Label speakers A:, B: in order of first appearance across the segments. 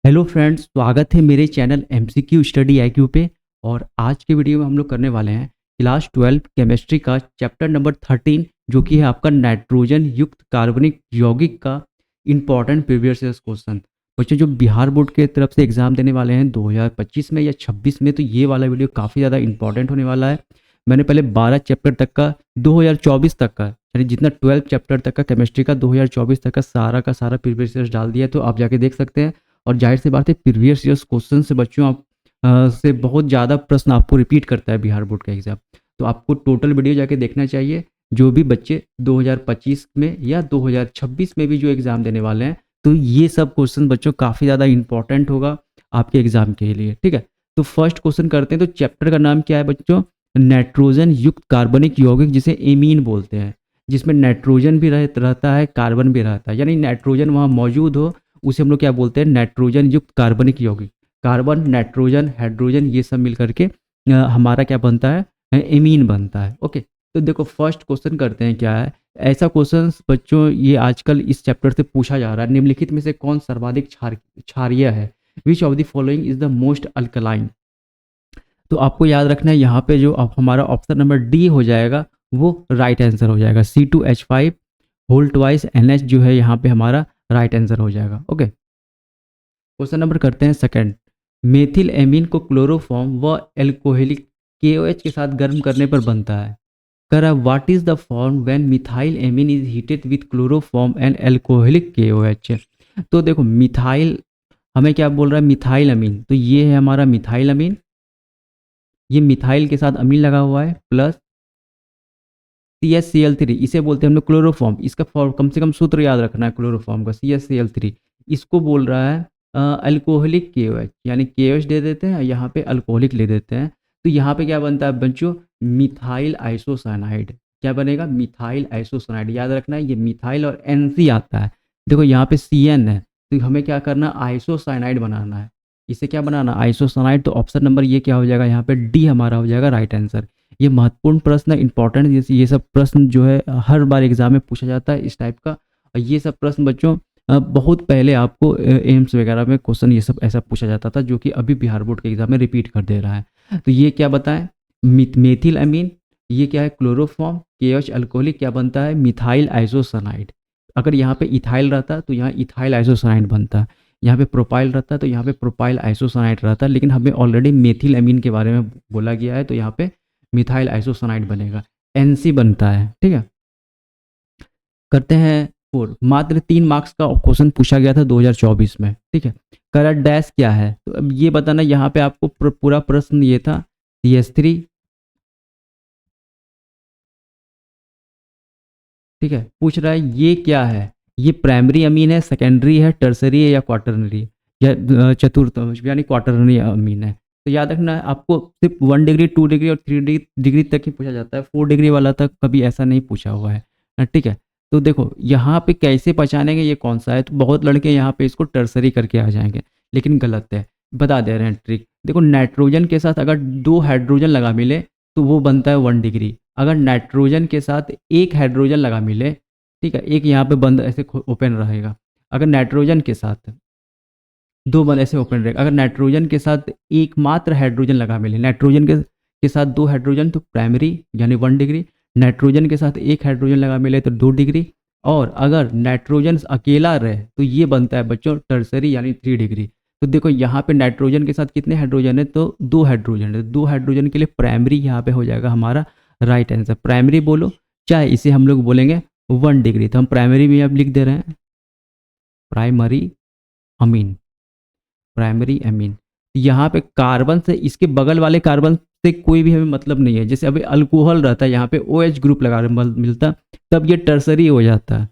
A: Hello friends, स्वागत है मेरे चैनल एमसीक्यू स्टडी आईक्यू पे। और आज के वीडियो में हम लोग करने वाले हैं क्लास 12 केमिस्ट्री का चैप्टर नंबर 13, जो कि है आपका नाइट्रोजन युक्त कार्बनिक यौगिक का इम्पॉर्टेंट प्रीवियस ईयर क्वेश्चन। बच्चों, जो बिहार बोर्ड के तरफ से एग्जाम देने वाले हैं 2025 में या 26 में, तो ये वाला वीडियो काफ़ी ज़्यादा इंपॉर्टेंट होने वाला है। मैंने पहले 12 चैप्टर तक का 2024 तक का, यानी जितना 12 चैप्टर तक का केमिस्ट्री का 2024 तक का सारा प्रीवियस ईयर डाल दिया है, तो आप जाके देख सकते हैं। और जाहिर सी बात है, प्रीवियस ईयर्स क्वेश्चन से बच्चों आप से बहुत ज़्यादा प्रश्न आपको रिपीट करता है बिहार बोर्ड का एग्जाम। तो आपको टोटल वीडियो जाके देखना चाहिए। जो भी बच्चे 2025 में या 2026 में भी जो एग्ज़ाम देने वाले हैं, तो ये सब क्वेश्चन बच्चों काफ़ी ज़्यादा इंपॉर्टेंट होगा आपके एग्जाम के लिए। ठीक है, तो फर्स्ट क्वेश्चन करते हैं। तो चैप्टर का नाम क्या है बच्चों? नाइट्रोजन युक्त कार्बनिक यौगिक, जिसे एमीन बोलते हैं, जिसमें नाइट्रोजन भी रहता है, कार्बन भी रहता है, यानी नाइट्रोजन वहाँ मौजूद हो, उसे हम लोग क्या बोलते हैं? नाइट्रोजन युक्त कार्बनिक यौगिक। कार्बन, नाइट्रोजन, हाइड्रोजन, ये सब मिल करके हमारा क्या बनता है? एमीन बनता है। ओके, तो देखो फर्स्ट क्वेश्चन करते हैं क्या है। ऐसा क्वेश्चन बच्चों ये आजकल इस चैप्टर से पूछा जा रहा है। निम्नलिखित में से कौन सर्वाधिक क्षारीय है? Which of the following is the most alkaline? तो आपको याद रखना है, यहाँ पे जो हमारा ऑप्शन नंबर डी हो जाएगा वो राइट आंसर हो जाएगा। C2H5 होल ट्वाइस NH जो है यहाँ पे हमारा राइट आंसर हो जाएगा। ओके, क्वेश्चन नंबर करते हैं सेकंड। मेथिल एमीन को क्लोरोफॉर्म व एल्कोहलिक KOH के साथ गर्म करने पर बनता है। कर what is the form when methyl amine is heated with chloroform and alcoholic KOH? तो देखो मिथाइल हमें क्या बोल रहा है? मिथाइल अमीन। तो ये है हमारा मिथाइल अमीन। ये मिथाइल के साथ अमीन लगा हुआ है प्लस CHCl3, इसे बोलते हैं हम लोग क्लोरोफॉर्म। इसका फॉर्म कम से कम सूत्र याद रखना है क्लोरोफॉर्म का, CHCl3। इसको बोल रहा है अल्कोहलिक KOH, यानी KOH दे देते हैं, यहाँ पे अल्कोहलिक ले देते हैं। तो यहाँ पे क्या बनता है बच्चों? Methyl isocyanide. क्या बनेगा? Methyl isocyanide. याद रखना है, ये मिथाइल और NC आता है। देखो यहाँ पे CN है, तो हमें क्या करना? आइसोसाइनाइड बनाना है। इसे क्या बनाना? आइसोसाइनाइड। तो ऑप्शन नंबर ये क्या हो जाएगा? यहाँ पे डी हमारा हो जाएगा राइट आंसर। ये महत्वपूर्ण प्रश्न है, इंपॉर्टेंट। जैसे ये सब प्रश्न जो है हर बार एग्जाम में पूछा जाता है इस टाइप का। और ये सब प्रश्न बच्चों बहुत पहले आपको एम्स वगैरह में क्वेश्चन ये सब ऐसा पूछा जाता था, जो कि अभी बिहार बोर्ड के एग्जाम में रिपीट कर दे रहा है। तो ये क्या बताएं? मेथिल अमीन, ये क्या है? क्लोरोफॉर्म, KOH अल्कोहलिक, क्या बनता है? Methyl isocyanide. अगर यहाँ पे इथाइल रहता तो यहाँ इथाइल आइसोसाइनाइड बनता। यहाँ पे प्रोपाइल रहता तो यहाँ पे प्रोपाइल आइसोसाइनाइड रहता, लेकिन हमें ऑलरेडी मेथिल अमीन के बारे में बोला गया है, तो यहाँ पे मिथाइल आइसोसाइनाइड बनेगा, NC बनता है। ठीक है, करते हैं फोर। मात्र 3 मार्क्स का क्वेश्चन पूछा गया था 2024 में। ठीक है, करंट डैश क्या है? तो अब ये बताना, यहाँ पे आपको पूरा प्रश्न ये था CH3। ठीक है, पूछ रहा है ये क्या है? ये प्राइमरी अमीन है, सेकेंडरी है, टर्सरी है, या क्वाटरनरी, या चतुर्थ, यानी क्वाटरनरी अमीन है। तो याद रखना है, आपको सिर्फ 1 डिग्री, 2 डिग्री और 3 डिग्री तक ही पूछा जाता है। 4 डिग्री वाला तक कभी ऐसा नहीं पूछा हुआ है। ठीक है, तो देखो यहाँ पे कैसे पहचानेंगे ये कौन सा है? तो बहुत लड़के यहाँ पे इसको टर्सरी करके आ जाएंगे, लेकिन गलत है। बता दे रहे हैं ट्रिक। देखो नाइट्रोजन के साथ अगर 2 हाइड्रोजन लगा मिले तो वो बनता है 1 डिग्री। अगर नाइट्रोजन के साथ 1 हाइड्रोजन लगा मिले, ठीक है, एक यहाँ पे बंद ऐसे ओपन रहेगा। अगर नाइट्रोजन के साथ 2 बंद ऐसे ओपन रहेगा। अगर नाइट्रोजन के साथ एकमात्र हाइड्रोजन लगा मिले, नाइट्रोजन के साथ 2 हाइड्रोजन, तो प्राइमरी यानी 1 डिग्री। नाइट्रोजन के साथ 1 हाइड्रोजन लगा मिले तो 2 डिग्री। और अगर नाइट्रोजन अकेला रहे तो ये बनता है बच्चों टर्सरी, यानी 3 डिग्री। तो देखो यहाँ पे नाइट्रोजन के साथ कितने हाइड्रोजन है? तो 2 हाइड्रोजन है। 2 हाइड्रोजन के लिए प्राइमरी यहाँ पे हो जाएगा हमारा राइट आंसर। प्राइमरी बोलो, चाहे इसे हम लोग बोलेंगे 1 डिग्री, तो हम प्राइमरी भी अब लिख दे रहे हैं, प्राइमरी अमीन, प्राइमरी अमीन। यहाँ पे कार्बन से, इसके बगल वाले कार्बन से कोई भी हमें मतलब नहीं है। जैसे अभी अल्कोहल रहता है, यहाँ पे OH ग्रुप लगा मिलता, तब ये टर्सरी हो जाता है।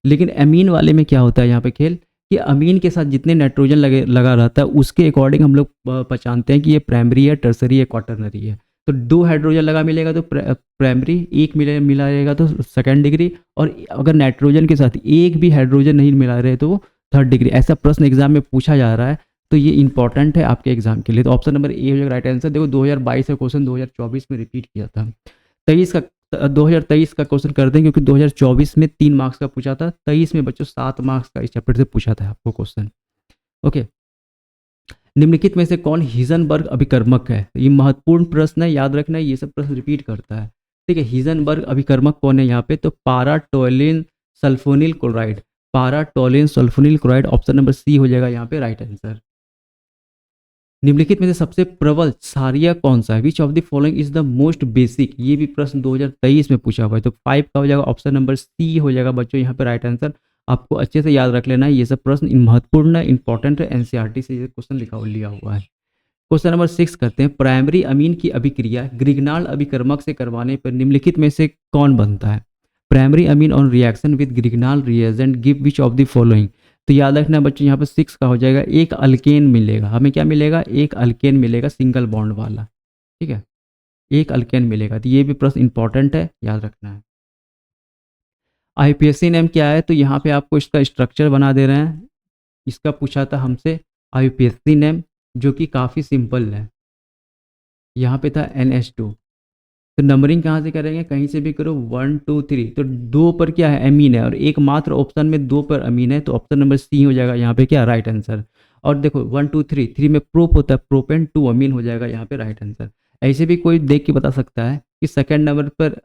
A: लेकिन अमीन वाले में क्या होता है यहाँ पे खेल, कि अमीन के साथ जितने नाइट्रोजन लगा रहता है उसके अकॉर्डिंग हम लोग पहचानते हैं कि ये प्राइमरी है, टर्सरी है, क्वाटरनरी है। तो 2 हाइड्रोजन लगा मिलेगा तो प्राइमरी, 1 मिला रहेगा तो सेकेंड डिग्री। और अगर नाइट्रोजन के साथ 1 भी हाइड्रोजन नहीं मिला रहे तो वो 3rd डिग्री। ऐसा प्रश्न एग्जाम में पूछा जा रहा है, तो ये इंपॉर्टेंट है आपके एग्जाम के लिए। तो ऑप्शन नंबर ए हो जाएगा राइट आंसर। देखो 2022 का क्वेश्चन 2024 में रिपीट किया था। 2023 का क्वेश्चन करते हैं, क्योंकि 2024 में 3 मार्क्स का पूछा था, 23 में बच्चों 7 मार्क्स का इस चैप्टर से पूछा था आपको क्वेश्चन। ओके, निम्नलिखित में से कौन हिजनबर्ग अभिकर्मक है? ये महत्वपूर्ण प्रश्न है, याद रखना है, ये सब प्रश्न रिपीट करता है। ठीक है, हिजनबर्ग अभिकर्मक कौन है यहाँ पे? तो para toluene sulphonyl chloride, para toluene sulphonyl chloride, option number C हो जाएगा यहाँ पे राइट आंसर। निम्नलिखित में से सबसे प्रबल क्षारीय कौन सा है? Which of the following is the most basic? ये भी प्रश्न 2023 में पूछा हुआ है, तो 5 का हो जाएगा ऑप्शन नंबर सी हो जाएगा बच्चों यहाँ पे राइट आंसर। आपको अच्छे से याद रख लेना है, ये सब प्रश्न महत्वपूर्ण है, इंपॉर्टेंट है, एनसीईआरटी से ये क्वेश्चन लिया हुआ है। क्वेश्चन नंबर 6 करते हैं, प्राइमरी अमीन की अभिक्रिया ग्रिग्नाल अभिकर्मक से करवाने पर निम्नलिखित में से कौन बनता है? Primary amine on reaction with Grignard reagent give which of the following? तो याद रखना बच्चों, यहाँ पर 6 का हो जाएगा, एक अल्केन मिलेगा हमें। क्या मिलेगा? एक अल्केन मिलेगा, सिंगल बॉन्ड वाला। ठीक है, एक अल्केन मिलेगा। तो ये भी प्रश्न इंपॉर्टेंट है, याद रखना है। आईपीएससी नेम क्या है? तो यहाँ पे आपको इसका स्ट्रक्चर बना दे रहे हैं। इसका पूछा था हमसे आईपीएससी नेम, जो कि काफ़ी सिंपल है। यहाँ पे था NH2। तो नंबरिंग कहाँ से करेंगे? कहीं से भी करो, 1 2 3। तो 2 पर क्या है? अमीन है, और एकमात्र ऑप्शन में 2 पर अमीन है, तो ऑप्शन नंबर सी हो जाएगा यहाँ पे क्या? Right answer. और देखो 1 2 3, 3 में प्रोप होता है, प्रोपेन, 2 अमीन हो जाएगा यहाँ पे राइट आंसर। ऐसे भी कोई देख के बता सकता है कि सेकंड नंबर पर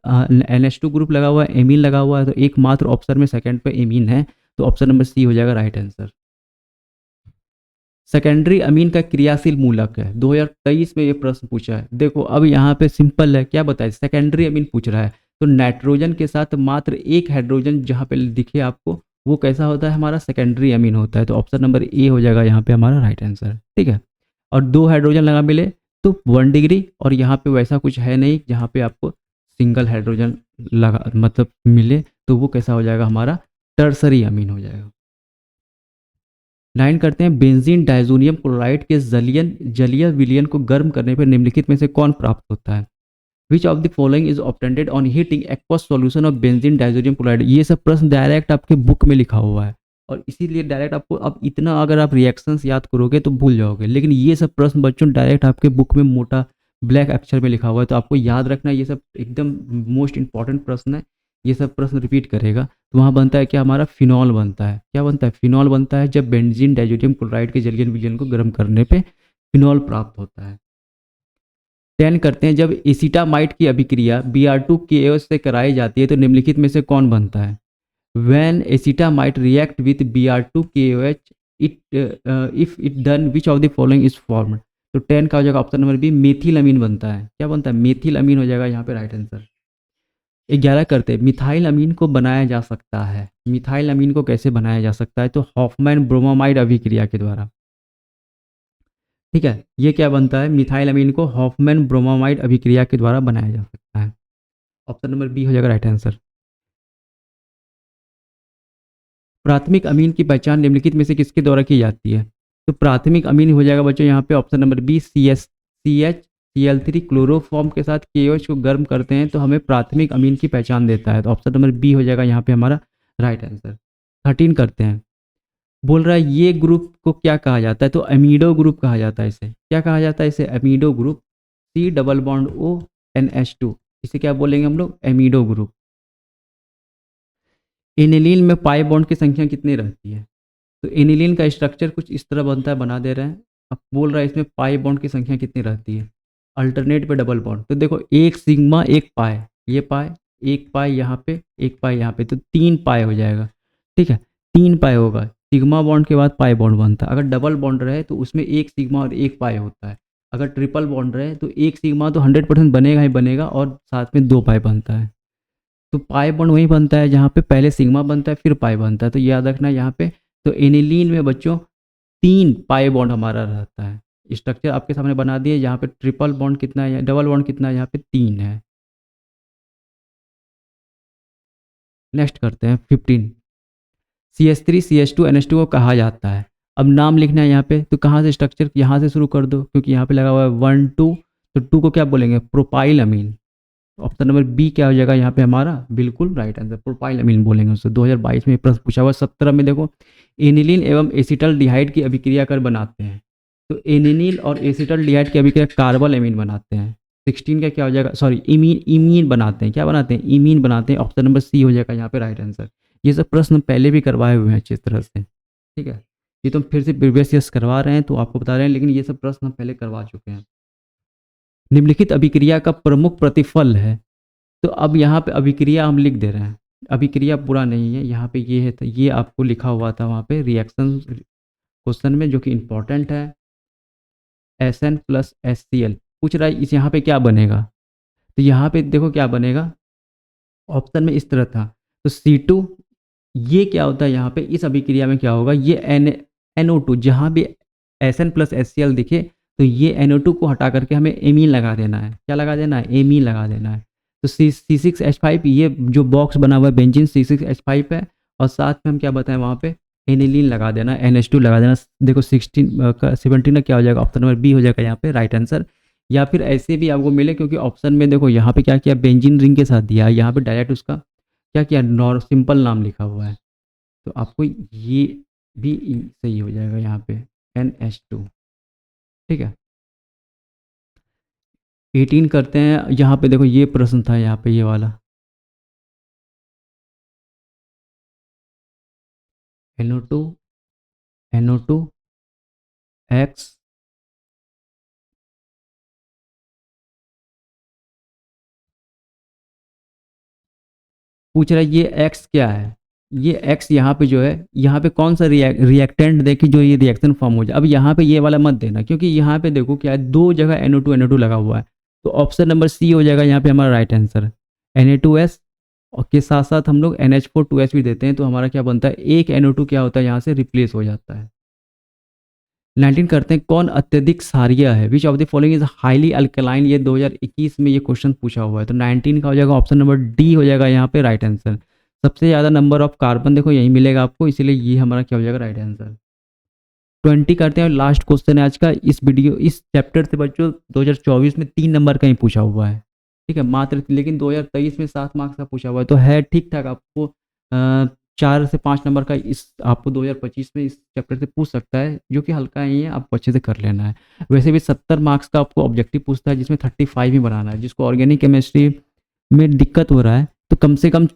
A: NH2 ग्रुप लगा हुआ है, एमीन लगा हुआ है, तो एकमात्र ऑप्शन में सेकंड पर एमीन है, तो ऑप्शन नंबर सी हो जाएगा राइट आंसर। सेकेंडरी अमीन का क्रियाशील मूलक है, 2023 में ये प्रश्न पूछा है। देखो अब यहाँ पे सिंपल है, क्या बताए? सेकेंडरी अमीन पूछ रहा है, तो नाइट्रोजन के साथ मात्र एक हाइड्रोजन जहाँ पे दिखे आपको, वो कैसा होता है? हमारा सेकेंडरी अमीन होता है, तो ऑप्शन नंबर ए हो जाएगा यहाँ पे हमारा राइट आंसर। ठीक है, और 2 हाइड्रोजन लगा मिले तो 1 डिग्री, और यहाँ पे वैसा कुछ है नहीं जहाँ पे आपको सिंगल हाइड्रोजन लगा मतलब मिले, तो वो कैसा हो जाएगा? हमारा टर्सरी अमीन हो जाएगा। 9 करते हैं, बेंजीन डाइजोनियम क्लोराइड के जलीय विलयन को गर्म करने पर निम्नलिखित में से कौन प्राप्त होता है? Which of the following is obtained on heating aqueous solution of benzene diazonium chloride? ये सब प्रश्न डायरेक्ट आपके बुक में लिखा हुआ है, और इसीलिए डायरेक्ट आपको अब इतना अगर आप रिएक्शंस याद करोगे तो भूल जाओगे, लेकिन ये सब प्रश्न बच्चों डायरेक्ट आपके बुक में मोटा ब्लैक अक्षर में लिखा हुआ है, तो आपको याद रखना, ये सब एकदम मोस्ट इंपॉर्टेंट प्रश्न है। ये सब प्रश्न रिपीट करेगा, तो वहाँ बनता है क्या? हमारा फिनॉल बनता है। क्या बनता है? फिनॉल बनता है, जब बेंजीन डाइजोनियम क्लोराइड के जलीय विलयन को गर्म करने पे फिनॉल प्राप्त होता है। 10 करते हैं, जब एसिटामाइड की अभिक्रिया Br2KOH से कराई जाती है तो निम्नलिखित में से कौन बनता है? When acetamide react with Br2KOH, if it done which of the following is formed? तो 10 का हो जाएगा ऑप्शन नंबर बी, मेथिल अमीन बनता है। क्या बनता है? मेथिल अमीन हो जाएगा यहाँ पे राइट आंसर। 11 करते हैं, मिथाइल अमीन को बनाया जा सकता है। मिथाइल अमीन को कैसे बनाया जा सकता है? तो हॉफमैन ब्रोमामाइड अभिक्रिया के द्वारा। ठीक है, ये क्या बनता है? मिथाइल अमीन को हॉफमैन ब्रोमामाइड अभिक्रिया के द्वारा बनाया जा सकता है। ऑप्शन नंबर बी हो जाएगा राइट आंसर। प्राथमिक अमीन की पहचान निम्नलिखित में से किसके द्वारा की जाती है? तो प्राथमिक अमीन हो जाएगा बच्चों यहाँ पे option number B, CH Cl3 chloroform के साथ KOH को गर्म करते हैं तो हमें प्राथमिक अमीन की पहचान देता है, तो ऑप्शन नंबर बी हो जाएगा यहाँ पे हमारा राइट आंसर। 13 करते हैं, बोल रहा है ये ग्रुप को क्या कहा जाता है? तो अमीडो ग्रुप कहा जाता है। इसे क्या कहा जाता है? इसे amido group, C double bond O NH2, इसे क्या बोलेंगे हम लोग? एमिडो ग्रुप। एनिलीन में पाई बॉन्ड की संख्या कितनी रहती है? तो एनिलीन का स्ट्रक्चर कुछ इस तरह बनता है, बना दे रहे हैं। अब बोल रहा है इसमें पाई बॉन्ड की संख्या कितनी रहती है? अल्टरनेट पे डबल बॉन्ड, तो देखो एक सिग्मा एक पाई, ये पाई, एक पाई यहाँ पे, एक पाई यहाँ पे, तो 3 पाई हो जाएगा। ठीक है, 3 पाई होगा, सिग्मा बॉन्ड के बाद पाई बॉन्ड बनता है। अगर डबल बॉन्ड रहे तो उसमें एक सिग्मा और एक पाई होता है। अगर ट्रिपल बॉन्ड रहे तो एक सिग्मा तो 100% बनेगा ही बनेगा, और साथ में 2 पाई बनता है। तो पाई बॉन्ड वही बनता है जहाँ पे पहले सिग्मा बनता है फिर पाई बनता है, तो याद रखना यहाँ पे। तो एनिलीन में बच्चों 3 पाई बॉन्ड हमारा रहता है। स्ट्रक्चर आपके सामने बना दिए, यहाँ पे ट्रिपल बॉन्ड कितना है, डबल बॉन्ड कितना है, यहाँ पे 3 है। नेक्स्ट करते हैं 15, CH3 CH2 NH2 को कहा जाता है। अब नाम लिखना है यहाँ पे, तो कहाँ से स्ट्रक्चर, यहाँ से शुरू कर दो, क्योंकि यहाँ पे लगा हुआ है 1 2, तो 2 को क्या बोलेंगे? प्रोपाइल अमीन। ऑप्शन नंबर बी क्या हो जाएगा यहाँ पे हमारा? बिल्कुल राइट आंसर, प्रोपाइल अमीन बोलेंगे उससे। 2022 में प्रश्न पूछा हुआ। 17 में देखो, एनिलीन एवं एसिटल डिहाइड की अभिक्रिया कर बनाते हैं, तो एनिलीन और एसिटल डिहाइड की अभिक्रिया कार्बल अमीन बनाते हैं। 16 का क्या हो जाएगा? सॉरी, इमीन, इमीन बनाते हैं। क्या बनाते हैं? इमीन बनाते हैं। ऑप्शन नंबर सी हो जाएगा यहाँ पे राइट आंसर। ये सब प्रश्न पहले भी करवाए हुए हैं अच्छी तरह से। ठीक है, ये तो हम फिर से प्रीवियस ईयर्स करवा रहे हैं तो आपको बता रहे हैं, लेकिन ये सब प्रश्न हम पहले करवा चुके हैं। निम्नलिखित अभिक्रिया का प्रमुख प्रतिफल है। तो अब यहाँ पे अभिक्रिया हम लिख दे रहे हैं, अभिक्रिया पूरा नहीं है, यहाँ पे ये है, तो ये आपको लिखा हुआ था वहाँ पे रिएक्शन क्वेश्चन में, जो कि इम्पोर्टेंट है। SN प्लस HCl पूछ रहा है, इस यहाँ पे क्या बनेगा, तो यहाँ पे देखो क्या बनेगा, ऑप्शन में इस तरह था, तो C2, ये क्या होता है यहाँ पे, इस अभिक्रिया में क्या होगा, ये NO2, जहाँ भी SN प्लस HCl दिखे तो ये NO2 को हटा करके हमें एमीन लगा देना है। क्या लगा देना है? एमीन लगा देना है। तो C6H5, ये जो बॉक्स बना हुआ है बेंजीन C6H5 है, और साथ में हम क्या बताएं वहाँ पे एनिलीन लगा देना, NH2 लगा देना। देखो 17 का क्या हो जाएगा, ऑप्शन नंबर बी हो जाएगा यहाँ पे राइट आंसर। या फिर ऐसे भी आपको मिले, क्योंकि ऑप्शन में देखो यहाँ पे क्या किया, बेंजीन रिंग के साथ दिया है, यहाँ पे डायरेक्ट उसका क्या किया, सिंपल नाम लिखा हुआ है, तो आपको ये भी सही हो जाएगा यहाँ पे NH2। ठीक है, 18 करते हैं। यहाँ पे देखो ये प्रश्न था, यहाँ पे ये वाला NO2 NO2 X पूछ रहा है, ये X क्या है, ये X यहाँ पे जो है, यहाँ पे कौन सा रिएक्टेंट देखिए जो ये रिएक्शन फॉर्म हो जाए। अब यहाँ पे ये वाला मत देना, क्योंकि यहाँ पे देखो क्या है, दो जगह NO2 लगा हुआ है, तो ऑप्शन नंबर सी हो जाएगा यहाँ पे हमारा राइट आंसर। Na2S और के साथ साथ हम लोग NH4 2H भी देते हैं, तो हमारा क्या बनता है, एक NO2 क्या होता है यहाँ से रिप्लेस हो जाता है। 19 करते हैं, कौन अत्यधिक क्षारीय है, which of the following is highly alkaline, ये 2021 में ये क्वेश्चन पूछा हुआ है, तो 19 का हो जाएगा ऑप्शन नंबर डी हो जाएगा यहाँ पे राइट आंसर। सबसे ज़्यादा नंबर ऑफ कार्बन देखो यही मिलेगा आपको, इसीलिए ये हमारा क्या हो जाएगा राइट आंसर। 20 करते हैं, लास्ट क्वेश्चन है आज का इस वीडियो, इस चैप्टर से बच्चों 2024 में 3 नंबर का ही पूछा हुआ है। ठीक है, मात्र, लेकिन 2023 में 7 मार्क्स का पूछा हुआ है, तो है ठीक ठाक, आपको 4 से 5 नंबर का इस आपको 2025 में इस चैप्टर से पूछ सकता है, जो कि हल्का ही है, आपको अच्छे से कर लेना है। वैसे भी 70 मार्क्स का आपको ऑब्जेक्टिव पूछता है, जिसमें 35 ही बनाना है। जिसको ऑर्गेनिक केमिस्ट्री में दिक्कत हो रहा है, तो कम से कम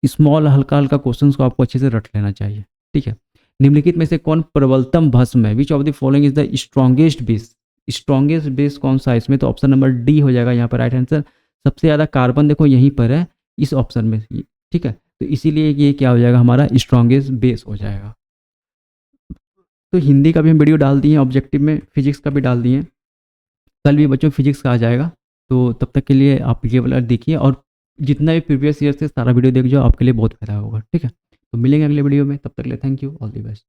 A: स्मॉल हल्का हल्का क्वेश्चन को आपको अच्छे से रट लेना चाहिए। ठीक है, निम्नलिखित में से कौन प्रबलतम भस्म है, which of the following is the strongest base, strongest base कौन सा है इसमें, तो ऑप्शन नंबर डी हो जाएगा यहाँ पर राइट आंसर। सबसे ज़्यादा कार्बन देखो यहीं पर है इस ऑप्शन में। ठीक है, तो इसीलिए ये क्या हो जाएगा, हमारा स्ट्रॉन्गेस्ट बेस हो जाएगा। तो हिंदी का भी हम वीडियो डाल दिए, ऑब्जेक्टिव में फिजिक्स का भी डाल दिए, कल भी बच्चों फिजिक्स का आ जाएगा। तो तब तक के लिए आप ये वाला देखिए, और जितना भी प्रीवियस ईयर से सारा वीडियो देख जाओ, आपके लिए बहुत फायदा होगा। ठीक है, तो मिलेंगे अगले वीडियो में, तब तक के लिए thank you, all the best.